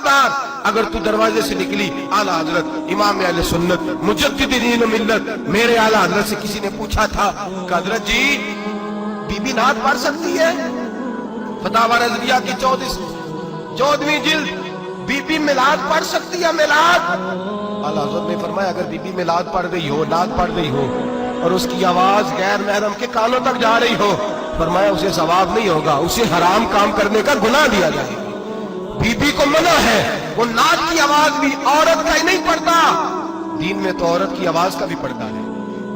खबरदार अगर तू दरवाजे से निकली, आला हजरत इमाम अहले सुन्नत मुजद्दिद दीन व मिल्लत मेरे आला हजरत से किसी ने पूछा था कि हजरत जी बीबी नात पढ़ सकती है? फतावा रज़विया की 14वीं जिल्द, बीबी मिलाद पढ़ सकती है? मिलाद। आला हजरत ने फरमाया अगर बीबी मिलाद पढ़ रही हो, नात पढ़ रही हो और उसकी आवाज गैर महरम के कानों तक जा रही हो, फरमाया उसे सवाब नहीं होगा, उसे हराम काम करने का गुनाह दिया जाएगा। बीबी को मना है, वो नात की आवाज भी औरत का ही नहीं पढ़ता, दीन में तो औरत की आवाज का भी पढ़ता है।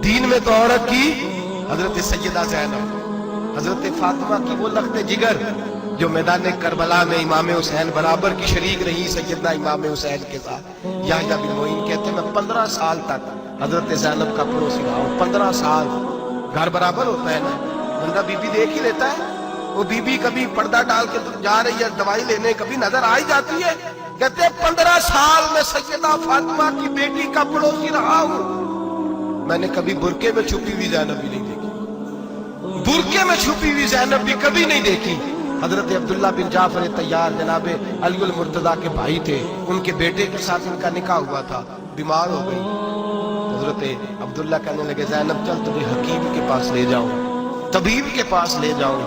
दीन में तो औरत की हजरत सैयदा ज़ैनब, हजरत फातिमा की वो लख्ते जिगर जो मैदान करबला में इमाम हुसैन बराबर की शरीक रही सैयदना इमाम हुसैन के साथ। याह्या बिन मोइन कहते हैं मैं 15 साल तक हजरत ज़ैनब का पड़ोसी रहा हूं। 15 साल, घर बराबर होता है ना, बंदा बीबी देख ही लेता है। वो बीबी कभी पर्दा डाल के जा रही है दवाई लेने, कभी नजर आ ही जाती है। कहते 15 साल में सैयदा फातिमा की बेटी का पड़ोसी रहा हूं, मैंने कभी बुरके में छुपी हुई ज़ैनब भी नहीं देखी, बुरके में छुपी हुई ज़ैनब भी कभी नहीं देखी। हजरत अब्दुल्ला बिन जाफर तैयार जनाबे अलीउल मुर्तजा के भाई थे, उनके बेटे के साथ इनका निकाह हुआ था, बीमार हो गई। हजरत अब्दुल्ला कहने लगे ज़ैनब चल तुझे हकीम के पास ले जाऊं, तबीब के पास ले जाऊं।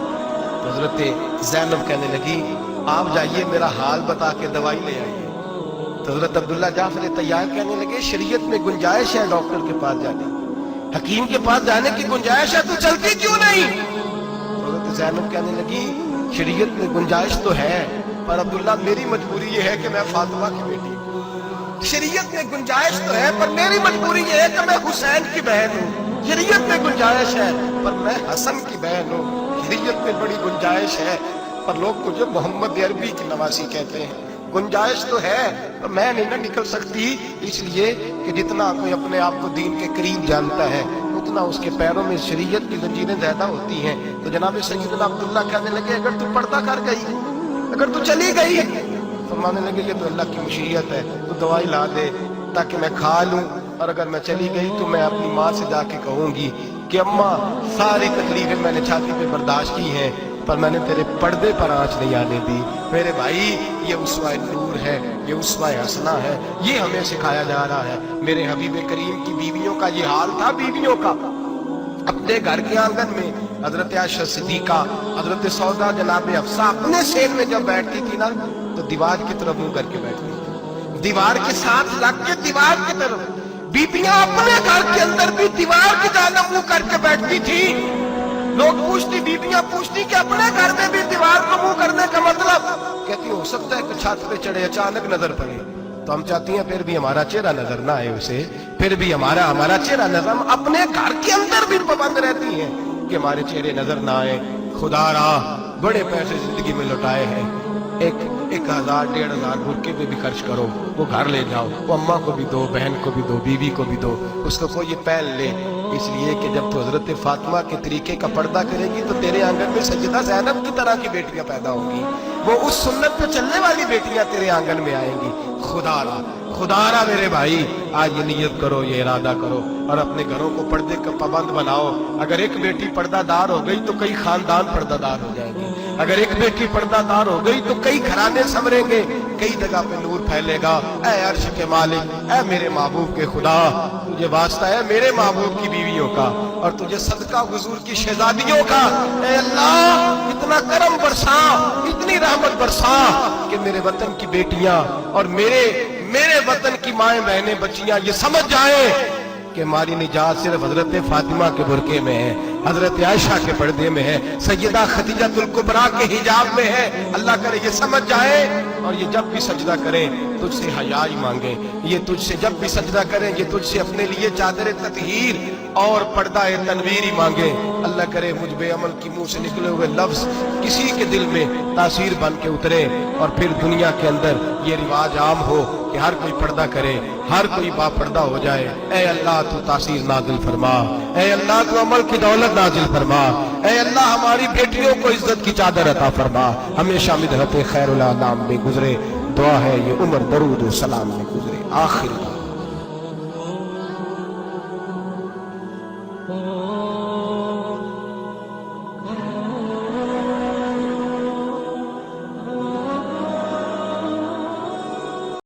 तो हजरत ज़ैनब कहने लगी आप जाइए मेरा हाल बता के दवाई ले आइए। तो हजरत अब्दुल्ला जाफर तैयार कहने लगे शरीयत में गुंजाइश है डॉक्टर के पास जाने, हकीम के पास जाने की गुंजाइश है, तो चलती क्यों नहीं? तो हजरत ज़ैनब कहने लगी शरीयत में गुंजाइश तो है, पर अब्दुल्ला मेरी मजबूरी ये है कि मैं फातिमा की बेटी हूँ। शरीयत में गुंजाइश तो है पर मेरी मजबूरी ये है कि मैं हुसैन की बहन हूँ। शरीयत में गुंजाइश है पर मैं हसन की बहन हूँ। शरीयत में बड़ी गुंजाइश है पर लोग मुझे मोहम्मद अरबी की नवासी कहते हैं। गुंजाइश तो है पर मैं नहीं ना निकल सकती, इसलिए कि जितना कोई अपने आप को दीन के करीब जानता है उतना उसके पैरों में शरीयत की जंजीरें ज्यादा होती हैं। तो जनाब सैयदना अब्दुल्ला कहने लगे अगर तू पर्दा कर गई, अगर तू चली गई, तो मानने लगे ये तो अल्लाह की मशीयत है, तू दवाई ला दे ताकि मैं खा लूं, और अगर मैं चली गई तो मैं अपनी माँ से जाके कहूंगी कि अम्मा सारी तकलीफें मैंने छाती पे बर्दाश्त की हैं पर मैंने तेरे पर्दे पर आंच नहीं आने दी। मेरे भाई ये उसवा नूर है, ये उसवा हसना है, ये हमें सिखाया जा रहा है। मेरे हबीब करीम की बीवियों का ये हाल था, बीवियों का अपने घर के आंगन में हजरत आयशा सिद्दीका, हजरत सौदा जनाब हफ्सा अपने सेन में जब बैठती थी ना तो दीवार की तरफ मुंह करके बैठती थी, दीवार के साथ लग के दीवार की तरफ। बीबियां अपने घर के अंदर भी दीवार की जानब मुंह करके बैठती थी। लोग पूछती, बीबियां पूछती कि अपने घर में भी दीवार को मुंह करने का मतलब? कहती हो सकता है कि छत पे चढ़े अचानक नजर पड़े, तो हम चाहती हैं फिर भी हमारा चेहरा नजर ना आए उसे, फिर भी हमारा चेहरा नजर, हम अपने घर के अंदर भी पाबंद रहती हैं कि हमारे चेहरे नजर ना आए। खुदा रा बड़े पैसे जिंदगी में लौटाए हैं, 1000 1500 बुरके पे भी खर्च करो, वो घर ले जाओ, वो अम्मा को भी दो, बहन को भी दो, बीवी को भी दो, उसको कोई ये पहन ले। इसलिए कि जब तो हजरत फातिमा के तरीके का पर्दा करेगी तो तेरे आंगन में सैयदा ज़ैनब की तरह की बेटियां पैदा होंगी, वो उस सुन्नत पे चलने वाली बेटियां तेरे आंगन में आएंगी। खुदारा मेरे भाई आज ये नियत करो, ये इरादा करो और अपने घरों को पर्दे का पाबंद बनाओ। अगर एक बेटी पर्दादार हो गई तो कई खानदान पर्दादार हो जाएंगे, अगर एक बेटी पर्दादार हो गई तो कई घराने संवरेंगे, कई जगह पे नूर फैलेगा। ऐ अर्श के मालिक, ऐ मेरे महबूब के खुदा, तुझे वास्ता है मेरे महबूब की बीवियों का और तुझे सदका हुजूर की शहजादियों का। ऐ अल्लाह इतना करम बरसा, इतनी रहमत बरसा कि मेरे वतन की बेटियां और मेरे वतन की माएं बहनें बच्चियां ये समझ जाए कि हमारी निजात सिर्फ हजरत फातिमा के बुरके में है, हजरत आयशा के पर्दे में है, सैयदा खदीजतुल कुबरा के हिजाब में है। अल्लाह करे ये समझ जाए और ये जब भी सजदा करें तुझसे हयाई मांगे, ये तुझसे जब भी सजदा करें ये तुझसे अपने लिए चादर ततहीर और पर्दा तनवीर मांगे। अल्लाह करे मुझ बेअमल की मुंह से निकले हुए लफ्ज किसी के दिल में तासीर बन के उतरे और फिर दुनिया के अंदर ये रिवाज आम हो कि हर कोई पर्दा करे, हर कोई बापर्दा हो जाए। ऐ अल्लाह तू तासीर नाजिल फरमा, ऐ अल्लाह तू अमल की दौलत नाजिल फरमा, ऐ अल्लाह हमारी बेटियों को इज्जत की चादर अता फरमा, हमेशा मिदहत खैरुल आनाम में गुजरे। दुआ है ये उम्र दरूद और सलाम में गुजरे। आखिर